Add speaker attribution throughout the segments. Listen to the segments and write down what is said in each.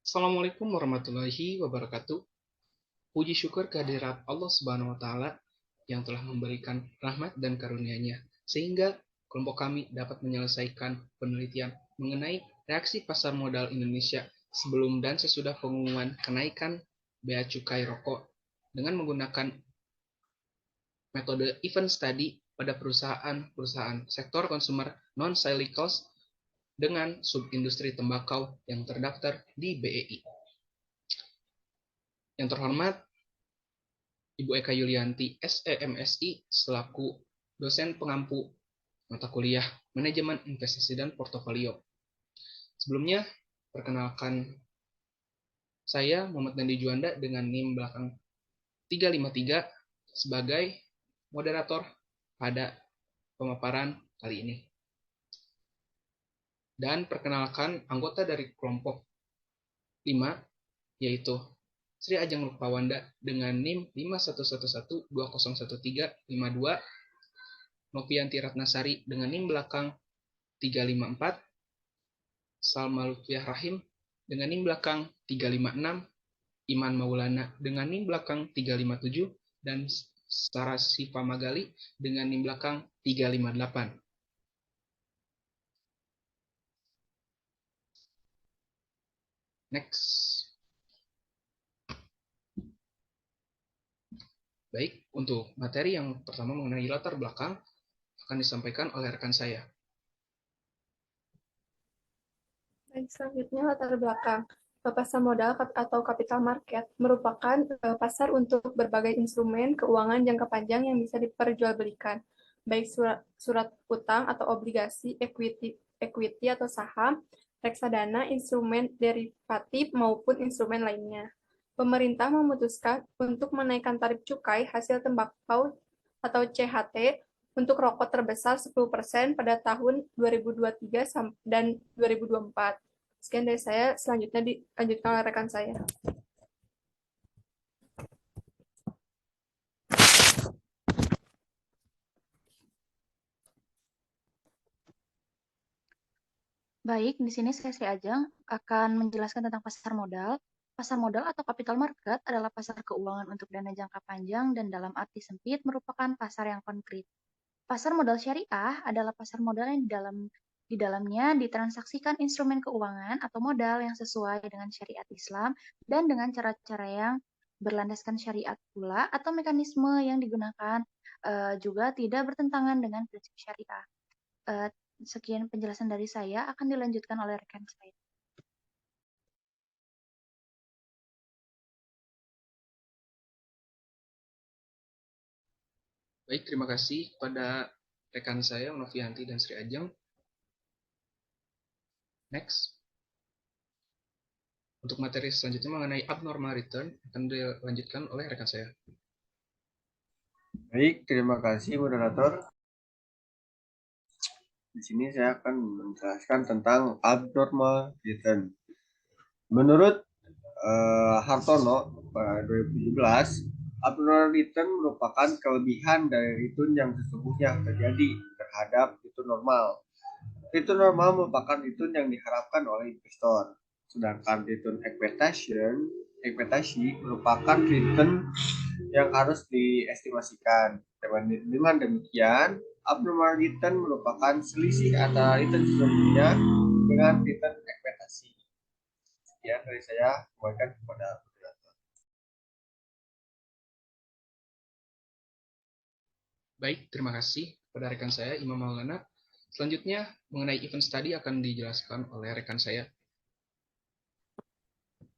Speaker 1: Assalamualaikum warahmatullahi wabarakatuh. Puji syukur kehadirat Allah Subhanahu wa taala yang telah memberikan rahmat dan karunia-Nya sehingga kelompok kami dapat menyelesaikan penelitian mengenai reaksi pasar modal Indonesia sebelum dan sesudah pengumuman kenaikan bea cukai rokok dengan menggunakan metode event study pada perusahaan-perusahaan sektor consumer non-cyclicals dengan subindustri tembakau yang terdaftar di BEI. Yang terhormat Ibu Eka Yulianti, SEMSI, selaku dosen pengampu mata kuliah Manajemen Investasi dan Portofolio. Sebelumnya, perkenalkan saya Muhammad Nandi Juanda dengan NIM belakang 353 sebagai moderator pada pemaparan kali ini. Dan perkenalkan anggota dari kelompok 5, yaitu Sri Ajeng Rupawanda dengan NIM 5111201352, Novianti Ratnasari dengan NIM belakang 354, Salma Lutfiah Rahim dengan NIM belakang 356, Iman Maulana dengan NIM belakang 357, dan Sarah Siva Magali dengan NIM belakang 358. Next. Baik, untuk materi yang pertama mengenai latar belakang akan disampaikan oleh rekan saya.
Speaker 2: Baik, selanjutnya latar belakang. Pasar modal atau capital market merupakan pasar untuk berbagai instrumen keuangan jangka panjang yang bisa diperjualbelikan, baik surat utang atau obligasi, equity atau saham, reksadana, instrumen derivatif, maupun instrumen lainnya. Pemerintah memutuskan untuk menaikkan tarif cukai hasil tembakau atau CHT untuk rokok terbesar 10% pada tahun 2023 dan 2024. Sekian dari saya, selanjutnya dilanjutkan oleh rekan saya.
Speaker 3: Baik, di sini saya Sri Ajeng akan menjelaskan tentang pasar modal. Pasar modal atau capital market adalah pasar keuangan untuk dana jangka panjang dan dalam arti sempit merupakan pasar yang konkret. Pasar modal syariah adalah pasar modal yang di dalamnya ditransaksikan instrumen keuangan atau modal yang sesuai dengan syariat Islam dan dengan cara-cara yang berlandaskan syariat pula atau mekanisme yang digunakan juga tidak bertentangan dengan prinsip syariah. Sekian penjelasan dari saya, akan dilanjutkan oleh rekan saya.
Speaker 1: Baik, terima kasih kepada rekan saya Novianti dan Sri Ajeng. Next. Untuk materi selanjutnya mengenai abnormal return akan dilanjutkan oleh rekan saya.
Speaker 4: Baik, terima kasih moderator. Di sini saya akan menjelaskan tentang abnormal return. Menurut Hartono pada 2017, abnormal return merupakan kelebihan dari return yang sesungguhnya terjadi terhadap return normal. Return normal merupakan return yang diharapkan oleh investor, sedangkan return ekspektasi merupakan return yang harus diestimasikan. Dengan demikian, abnormal return merupakan selisih antara return sesungguhnya dengan return ekspektasi. Sekian dari saya, kembalikan kepada moderator.
Speaker 1: Baik, terima kasih kepada rekan saya Imam Maulana. Selanjutnya mengenai event study akan dijelaskan oleh rekan saya.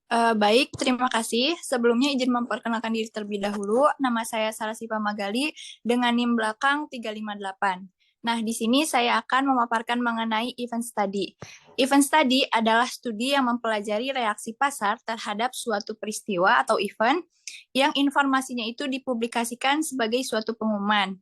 Speaker 5: Baik, terima kasih. Sebelumnya izin memperkenalkan diri terlebih dahulu. Nama saya Sarah Siva Magali dengan NIM belakang 358. Nah, di sini saya akan memaparkan mengenai event study. Event study adalah studi yang mempelajari reaksi pasar terhadap suatu peristiwa atau event yang informasinya itu dipublikasikan sebagai suatu pengumuman.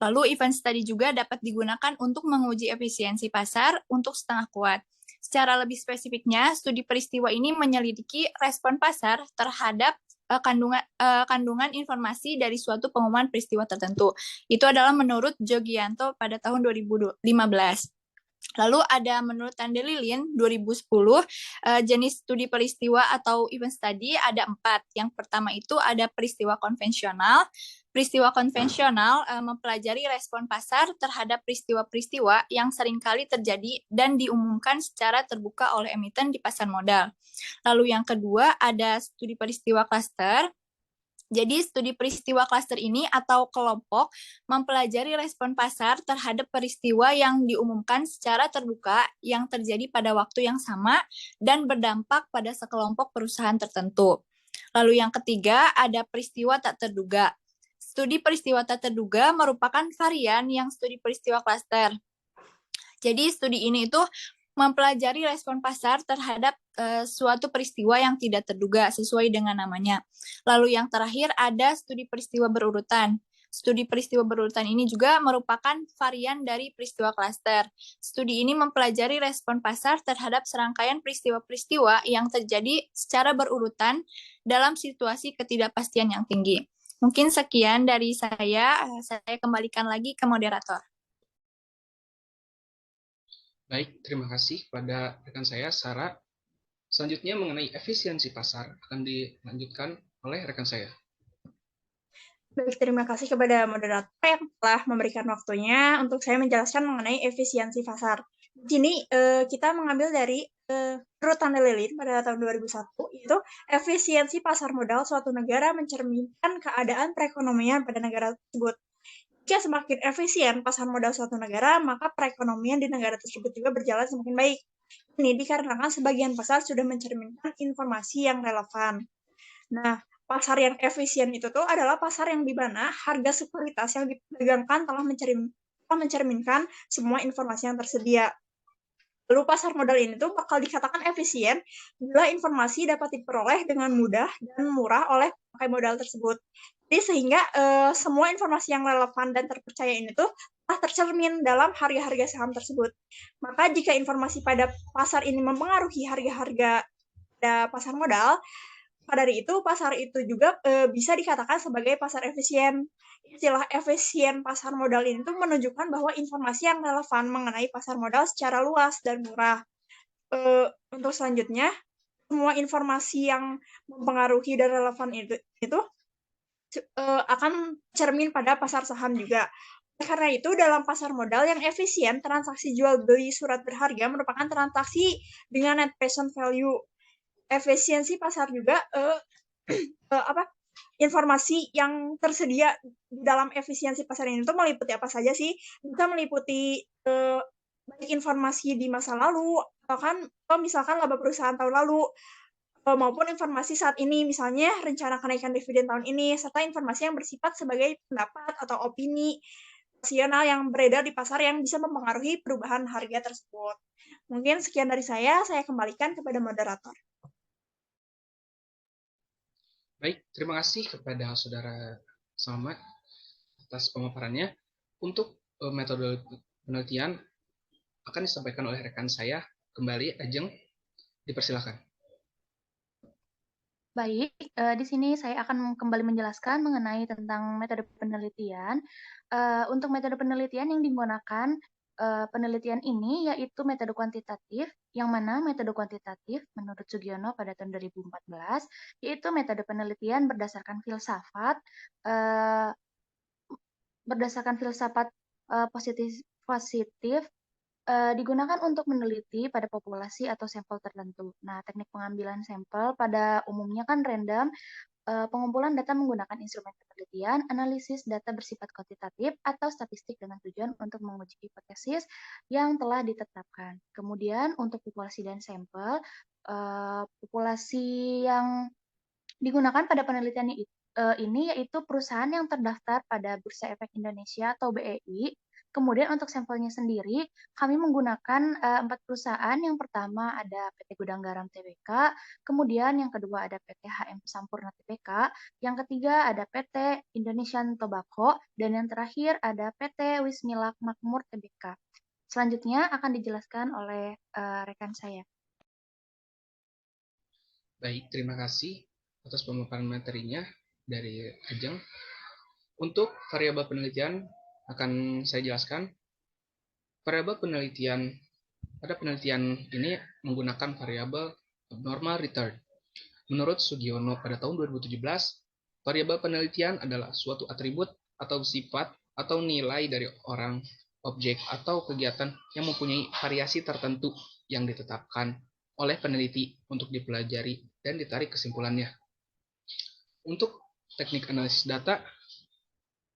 Speaker 5: Lalu event study juga dapat digunakan untuk menguji efisiensi pasar untuk setengah kuat. Secara lebih spesifiknya, studi peristiwa ini menyelidiki respon pasar terhadap kandungan informasi dari suatu pengumuman peristiwa tertentu. Itu adalah menurut Jogianto pada tahun 2015. Lalu ada menurut Tande Lilin 2010 jenis studi peristiwa atau event study ada 4. Yang pertama itu ada peristiwa konvensional. Peristiwa konvensional mempelajari respon pasar terhadap peristiwa-peristiwa yang seringkali terjadi dan diumumkan secara terbuka oleh emiten di pasar modal. Lalu yang kedua ada studi peristiwa klaster. Jadi studi peristiwa klaster ini atau kelompok mempelajari respon pasar terhadap peristiwa yang diumumkan secara terbuka yang terjadi pada waktu yang sama dan berdampak pada sekelompok perusahaan tertentu. Lalu yang ketiga ada peristiwa tak terduga. Studi peristiwa tak terduga merupakan varian yang studi peristiwa klaster. Jadi studi ini itu mempelajari respon pasar terhadap suatu peristiwa yang tidak terduga sesuai dengan namanya. Lalu yang terakhir ada studi peristiwa berurutan. Studi peristiwa berurutan ini juga merupakan varian dari peristiwa klaster. Studi ini mempelajari respon pasar terhadap serangkaian peristiwa-peristiwa yang terjadi secara berurutan dalam situasi ketidakpastian yang tinggi. Mungkin sekian dari saya kembalikan lagi ke moderator.
Speaker 1: Baik, terima kasih kepada rekan saya, Sarah. Selanjutnya mengenai efisiensi pasar akan dilanjutkan oleh rekan saya.
Speaker 6: Baik, terima kasih kepada moderator yang telah memberikan waktunya untuk saya menjelaskan mengenai efisiensi pasar. Di sini kita mengambil dari menurut Tande Lilin pada tahun 2001, yaitu efisiensi pasar modal suatu negara mencerminkan keadaan perekonomian pada negara tersebut. Jika semakin efisien pasar modal suatu negara, maka perekonomian di negara tersebut juga berjalan semakin baik. Ini dikarenakan sebagian pasar sudah mencerminkan informasi yang relevan. Nah, pasar yang efisien itu tuh adalah pasar yang di mana harga sekuritas yang diperdagangkan telah mencerminkan semua informasi yang tersedia. Lalu pasar modal ini tuh bakal dikatakan efisien bila informasi dapat diperoleh dengan mudah dan murah oleh pemakai modal tersebut. Jadi sehingga semua informasi yang relevan dan terpercaya ini tuh telah tercermin dalam harga-harga saham tersebut. Maka jika informasi pada pasar ini mempengaruhi harga-harga pada pasar modal, maka dari itu pasar itu juga bisa dikatakan sebagai pasar efisien. Istilah efisien pasar modal ini tuh menunjukkan bahwa informasi yang relevan mengenai pasar modal secara luas dan murah. Untuk selanjutnya, semua informasi yang mempengaruhi dan relevan itu akan cermin pada pasar saham juga. Karena itu, dalam pasar modal yang efisien, transaksi jual beli surat berharga merupakan transaksi dengan net present value. Efisiensi pasar juga informasi yang tersedia di dalam efisiensi pasar ini itu meliputi apa saja sih? Bisa meliputi baik informasi di masa lalu, atau misalkan laba perusahaan tahun lalu, maupun informasi saat ini, misalnya rencana kenaikan dividen tahun ini, serta informasi yang bersifat sebagai pendapat atau opini rasional yang beredar di pasar yang bisa mempengaruhi perubahan harga tersebut. Mungkin sekian dari saya kembalikan kepada moderator.
Speaker 1: Baik, terima kasih kepada Saudara Selamat atas pemaparannya. Untuk metode penelitian akan disampaikan oleh rekan saya kembali, Ajeng, dipersilakan.
Speaker 3: Baik, di sini saya akan kembali menjelaskan mengenai tentang metode penelitian. Untuk metode penelitian yang digunakan penelitian ini yaitu metode kuantitatif, yang mana metode kuantitatif menurut Sugiono pada tahun 2014 yaitu metode penelitian berdasarkan filsafat positif digunakan untuk meneliti pada populasi atau sampel tertentu. Nah, teknik pengambilan sampel pada umumnya kan random. Pengumpulan data menggunakan instrumen penelitian, analisis data bersifat kuantitatif atau statistik dengan tujuan untuk menguji hipotesis yang telah ditetapkan. Kemudian untuk populasi dan sampel, populasi yang digunakan pada penelitian ini yaitu perusahaan yang terdaftar pada Bursa Efek Indonesia atau BEI. Kemudian untuk sampelnya sendiri, kami menggunakan 4 perusahaan. Yang pertama ada PT Gudang Garam Tbk, kemudian yang kedua ada PT HM Sampurna Tbk, yang ketiga ada PT Indonesian Tobacco, dan yang terakhir ada PT Wismilak Makmur Tbk. Selanjutnya akan dijelaskan oleh rekan saya.
Speaker 1: Baik, terima kasih atas pemaparan materinya dari Ajeng. Untuk variabel penelitian akan saya jelaskan. Variabel penelitian Pada penelitian ini menggunakan variabel abnormal return. Menurut Sugiono pada tahun 2017, variabel penelitian adalah suatu atribut atau sifat atau nilai dari orang, objek, atau kegiatan yang mempunyai variasi tertentu yang ditetapkan oleh peneliti untuk dipelajari dan ditarik kesimpulannya. Untuk teknik analisis data,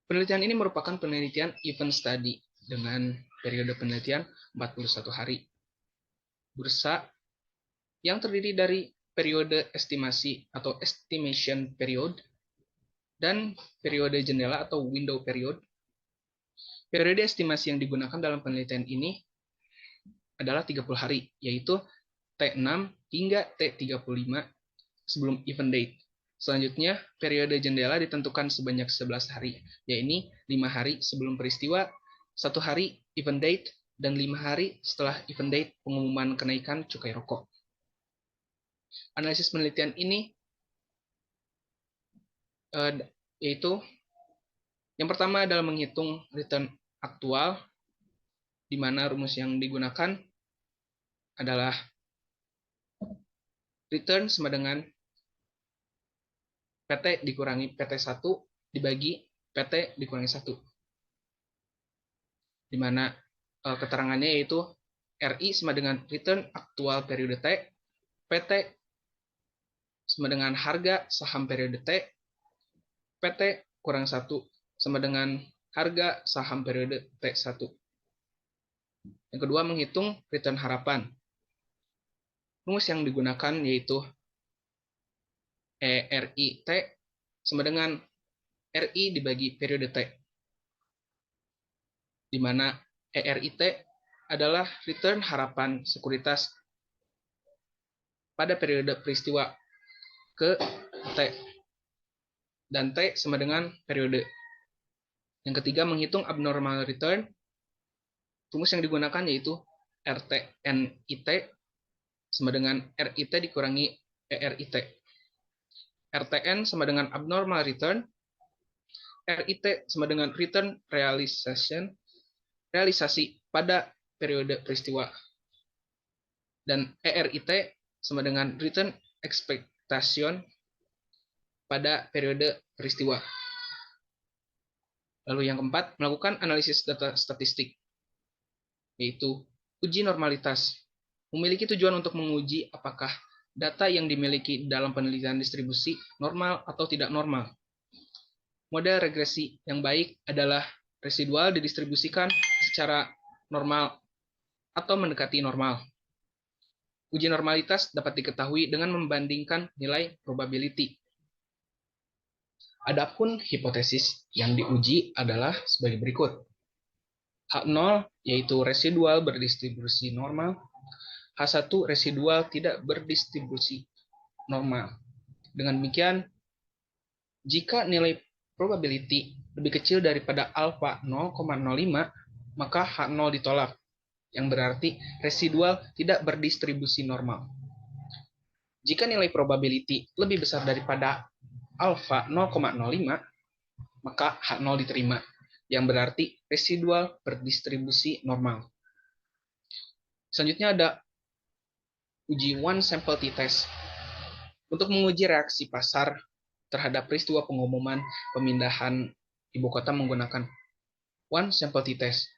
Speaker 1: penelitian ini merupakan penelitian event study dengan periode penelitian 41 hari. Bursa yang terdiri dari periode estimasi atau estimation period dan periode jendela atau window period. Periode estimasi yang digunakan dalam penelitian ini adalah 30 hari, yaitu T6 hingga T35 sebelum event date. Selanjutnya, periode jendela ditentukan sebanyak 11 hari, yaitu 5 hari sebelum peristiwa, 1 hari event date, dan 5 hari setelah event date pengumuman kenaikan cukai rokok. Analisis penelitian ini yaitu yang pertama adalah menghitung return aktual, di mana rumus yang digunakan adalah return sama dengan PT dikurangi PT1 dibagi PT dikurangi 1. Di mana keterangannya yaitu RI sama dengan return aktual periode T, PT sama dengan harga saham periode T, PT kurang 1 sama dengan harga saham periode T1. Yang kedua, menghitung return harapan. Rumus yang digunakan yaitu ERI T sama dengan RI dibagi periode T, di mana ERI T adalah return harapan sekuritas pada periode peristiwa ke T, dan T sama dengan periode. Yang ketiga, menghitung abnormal return. Rumus yang digunakan yaitu RTNIT sama dengan RIT dikurangi ERIT. RTN sama dengan abnormal return, RIT sama dengan return realisasi pada periode peristiwa, dan ERIT sama dengan return expectation pada periode peristiwa. Lalu yang keempat, melakukan analisis data statistik, yaitu uji normalitas. Memiliki tujuan untuk menguji apakah data yang dimiliki dalam penelitian distribusi normal atau tidak normal. Model regresi yang baik adalah residual didistribusikan secara normal atau mendekati normal. Uji normalitas dapat diketahui dengan membandingkan nilai probability. Adapun hipotesis yang diuji adalah sebagai berikut. H0 yaitu residual berdistribusi normal, H1 residual tidak berdistribusi normal. Dengan demikian, jika nilai probability lebih kecil daripada alfa 0,05, maka H0 ditolak, yang berarti residual tidak berdistribusi normal. Jika nilai probability lebih besar daripada alfa 0,05, maka H0 diterima, yang berarti residual berdistribusi normal. Selanjutnya ada uji one sample t-test. Untuk menguji reaksi pasar terhadap peristiwa pengumuman pemindahan ibu kota menggunakan one sample t-test.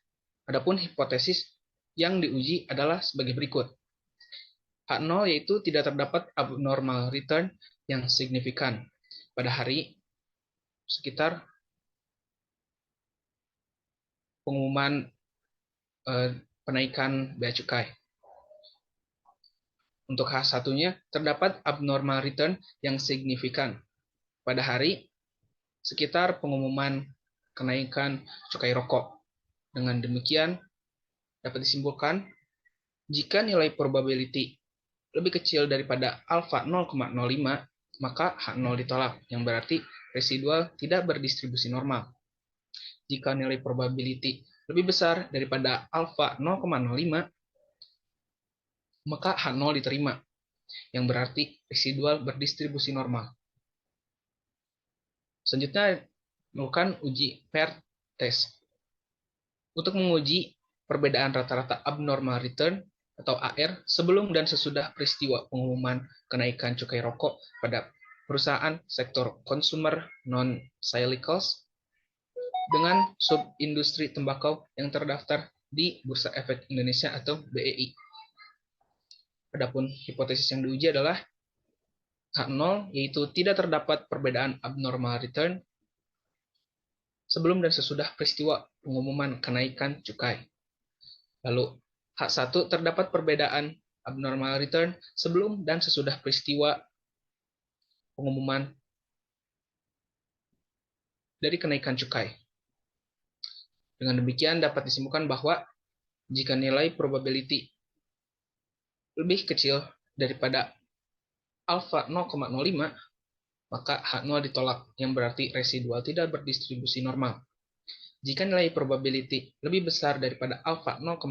Speaker 1: Adapun hipotesis yang diuji adalah sebagai berikut. H0 yaitu tidak terdapat abnormal return yang signifikan pada hari sekitar pengumuman penaikan bea cukai. Untuk H1-nya terdapat abnormal return yang signifikan pada hari sekitar pengumuman kenaikan cukai rokok. Dengan demikian dapat disimpulkan jika nilai probability lebih kecil daripada alfa 0,05, maka H0 ditolak, yang berarti residual tidak berdistribusi normal. Jika nilai probability lebih besar daripada alfa 0,05, maka H0 diterima, yang berarti residual berdistribusi normal. Selanjutnya, melakukan uji paired test. Untuk menguji perbedaan rata-rata abnormal return atau AR sebelum dan sesudah peristiwa pengumuman kenaikan cukai rokok pada perusahaan sektor consumer non-cyclicals dengan sub-industri tembakau yang terdaftar di Bursa Efek Indonesia atau BEI. Adapun hipotesis yang diuji adalah H0, yaitu tidak terdapat perbedaan abnormal return sebelum dan sesudah peristiwa pengumuman kenaikan cukai. Lalu H1 terdapat perbedaan abnormal return sebelum dan sesudah peristiwa pengumuman dari kenaikan cukai. Dengan demikian dapat disimpulkan bahwa jika nilai probability lebih kecil daripada alfa 0,05, maka H0 ditolak, yang berarti residual tidak berdistribusi normal. Jika nilai probability lebih besar daripada alfa 0,05,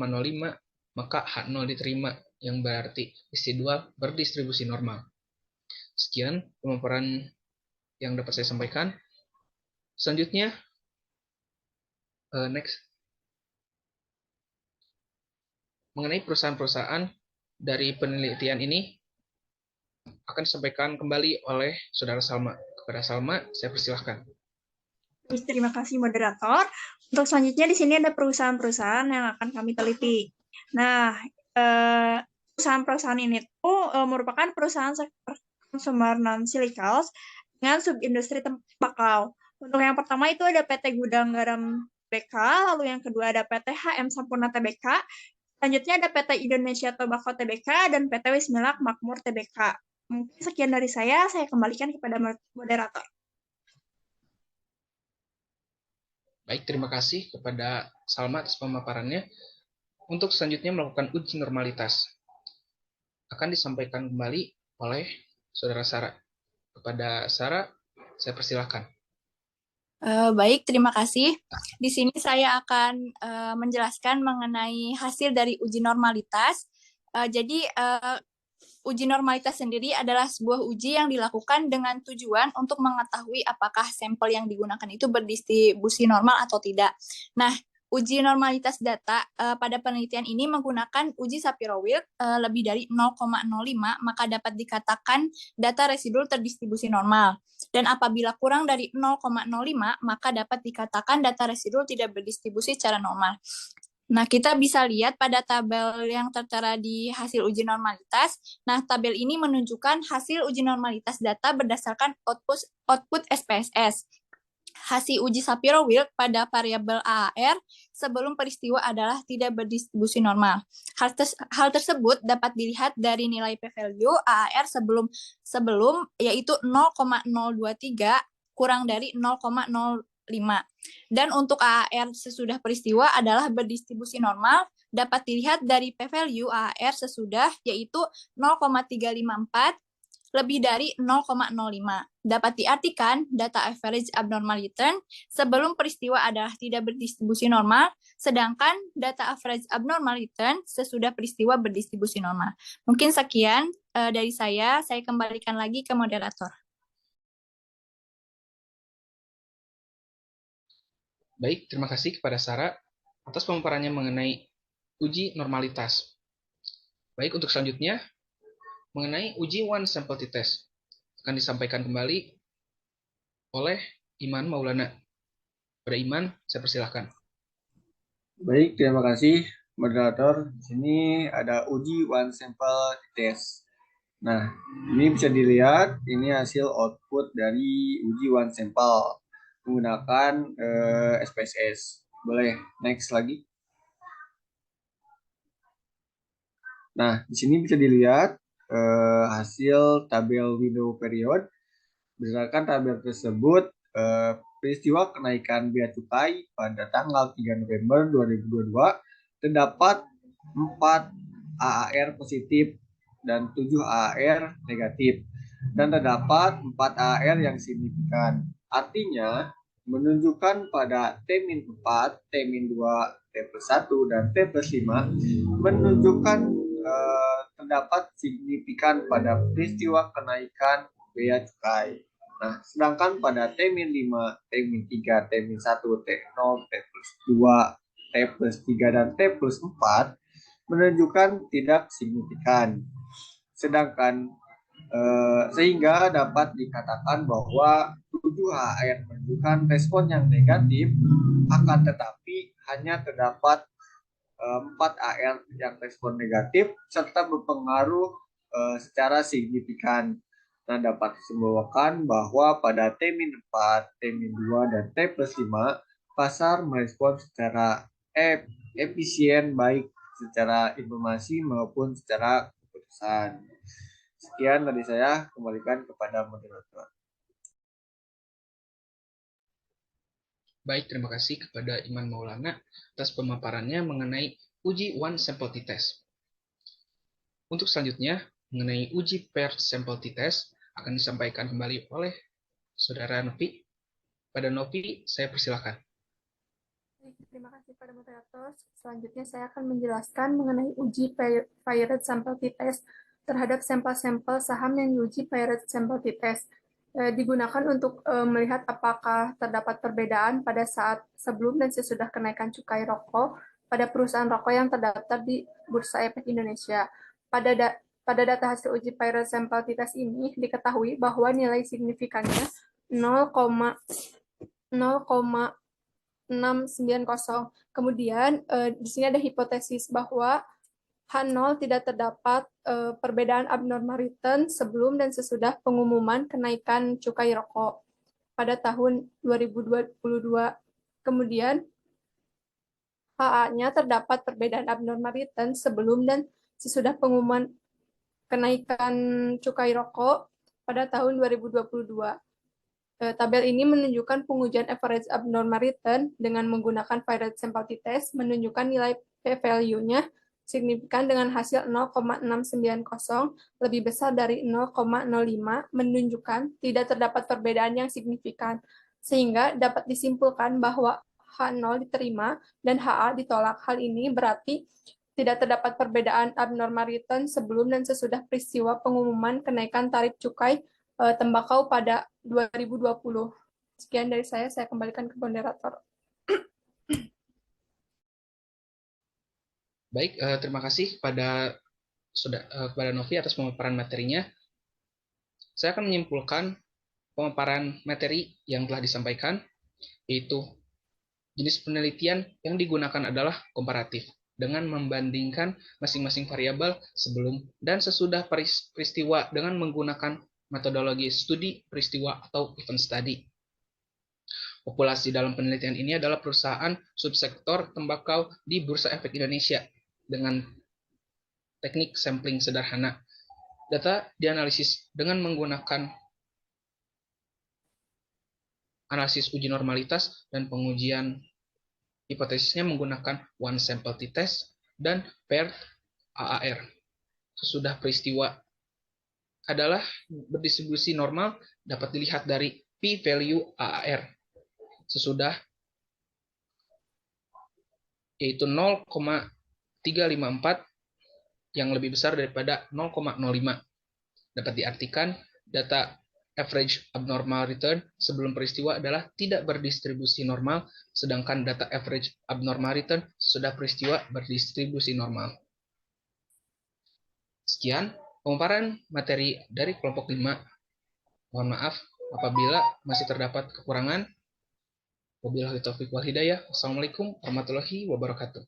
Speaker 1: maka H0 diterima, yang berarti residual berdistribusi normal. Sekian pemaparan yang dapat saya sampaikan. Selanjutnya, next. Mengenai perusahaan-perusahaan dari penelitian ini akan disampaikan kembali oleh Saudara Salma. Kepada Salma, saya persilahkan.
Speaker 6: Terima kasih moderator. Untuk selanjutnya di sini ada perusahaan-perusahaan yang akan kami teliti. Nah, perusahaan-perusahaan ini tuh merupakan perusahaan sektor consumer non-cyclicals dengan subindustri tembakau. Untuk yang pertama itu ada PT Gudang Garam TBK, lalu yang kedua ada PT HM Sampurna TBK, selanjutnya ada PT Indonesia Tobacco TBK, dan PT Wismilak Makmur TBK. Mungkin sekian dari saya kembalikan kepada moderator.
Speaker 1: Baik, terima kasih kepada Salma atas pemaparannya. Untuk selanjutnya melakukan uji normalitas akan disampaikan kembali oleh Saudara Sarah. Kepada Sarah, saya persilahkan.
Speaker 5: Baik, terima kasih. Di sini saya akan menjelaskan mengenai hasil dari uji normalitas. Jadi, uji normalitas sendiri adalah sebuah uji yang dilakukan dengan tujuan untuk mengetahui apakah sampel yang digunakan itu berdistribusi normal atau tidak. Nah, uji normalitas data pada penelitian ini menggunakan uji Shapiro-Wilk lebih dari 0,05, maka dapat dikatakan data residual terdistribusi normal. Dan apabila kurang dari 0,05, maka dapat dikatakan data residual tidak berdistribusi secara normal. Nah, kita bisa lihat pada tabel yang tertera di hasil uji normalitas. Nah, tabel ini menunjukkan hasil uji normalitas data berdasarkan output SPSS. Hasil uji Shapiro-Wilk pada variabel AAR sebelum peristiwa adalah tidak berdistribusi normal. Hal tersebut dapat dilihat dari nilai p-value AAR sebelum yaitu 0,023 kurang dari 0,05. Dan untuk AAR sesudah peristiwa adalah berdistribusi normal, dapat dilihat dari p-value AAR sesudah yaitu 0,354 lebih dari 0,05. Dapat diartikan data average abnormal return sebelum peristiwa adalah tidak berdistribusi normal, sedangkan data average abnormal return sesudah peristiwa berdistribusi normal. Mungkin sekian dari saya kembalikan lagi ke moderator.
Speaker 1: Baik, terima kasih kepada Sarah atas pemaparannya mengenai uji normalitas. Baik, untuk selanjutnya, mengenai uji one sample t-test akan disampaikan kembali oleh Iman Maulana. Pada Iman, saya persilahkan.
Speaker 4: Baik, terima kasih moderator. Di sini ada uji one sample t-test. Nah, ini bisa dilihat, ini hasil output dari uji one sample menggunakan SPSS. Boleh next lagi. Nah, di sini bisa dilihat hasil tabel window period. Berdasarkan tabel tersebut, peristiwa kenaikan bea cukai pada tanggal 3 November 2022 terdapat 4 AAR positif dan 7 AAR negatif, dan terdapat 4 AAR yang signifikan. Artinya, menunjukkan pada T-4, T-2, T+1, dan T+5 menunjukkan terdapat signifikan pada peristiwa kenaikan bea cukai. Nah, sedangkan pada T-5, T-3, T-1, T0, T+2, T+3, dan T+4 menunjukkan tidak signifikan. Sedangkan sehingga dapat dikatakan bahwa 7HR menunjukkan respon yang negatif, akan tetapi hanya terdapat 4AR yang respon negatif serta berpengaruh secara signifikan. Nah, dapat disimbolkan bahwa pada T-4, T-2, dan T+5, pasar merespon secara efisien baik secara informasi maupun secara keputusan. Sekian dari saya, kembalikan kepada moderator.
Speaker 1: Baik, terima kasih kepada Iman Maulana atas pemaparannya mengenai uji one sample t-test. Untuk selanjutnya, mengenai uji paired sample t-test akan disampaikan kembali oleh Saudara Novi. Pada Novi, saya persilakan.
Speaker 2: Terima kasih pada moderator. Selanjutnya saya akan menjelaskan mengenai uji paired sample t-test terhadap sampel-sampel saham yang diuji paired sample t-test. Digunakan untuk melihat apakah terdapat perbedaan pada saat sebelum dan sesudah kenaikan cukai rokok pada perusahaan rokok yang terdaftar di Bursa Efek Indonesia. Pada data hasil uji paired sample t-test ini diketahui bahwa nilai signifikannya 0,690. Kemudian di sini ada hipotesis bahwa H0 tidak terdapat perbedaan abnormal return sebelum dan sesudah pengumuman kenaikan cukai rokok pada tahun 2022. Kemudian HA-nya terdapat perbedaan abnormal return sebelum dan sesudah pengumuman kenaikan cukai rokok pada tahun 2022. Tabel ini menunjukkan pengujian average abnormal return dengan menggunakan paired sample t-test menunjukkan nilai p-value-nya signifikan dengan hasil 0,690 lebih besar dari 0,05 menunjukkan tidak terdapat perbedaan yang signifikan, sehingga dapat disimpulkan bahwa H0 diterima dan HA ditolak. Hal ini berarti tidak terdapat perbedaan abnormal return sebelum dan sesudah peristiwa pengumuman kenaikan tarif cukai tembakau pada 2020. Sekian dari saya kembalikan ke moderator.
Speaker 1: Baik, terima kasih kepada Novi atas pemaparan materinya. Saya akan menyimpulkan pemaparan materi yang telah disampaikan, yaitu jenis penelitian yang digunakan adalah komparatif, dengan membandingkan masing-masing variabel sebelum dan sesudah peristiwa dengan menggunakan metodologi studi peristiwa atau event study. Populasi dalam penelitian ini adalah perusahaan subsektor tembakau di Bursa Efek Indonesia dengan teknik sampling sederhana. Data dianalisis dengan menggunakan analisis uji normalitas dan pengujian hipotesisnya menggunakan one sample t-test dan paired AAR. Sesudah peristiwa adalah berdistribusi normal dapat dilihat dari p-value AAR. Sesudah yaitu 0,354 yang lebih besar daripada 0,05. Dapat diartikan data average abnormal return sebelum peristiwa adalah tidak berdistribusi normal, sedangkan data average abnormal return sesudah peristiwa berdistribusi normal. Sekian pemaparan materi dari kelompok 5. Mohon maaf apabila masih terdapat kekurangan. Wabillahi taufiq wal hidayah. Wassalamualaikum warahmatullahi wabarakatuh.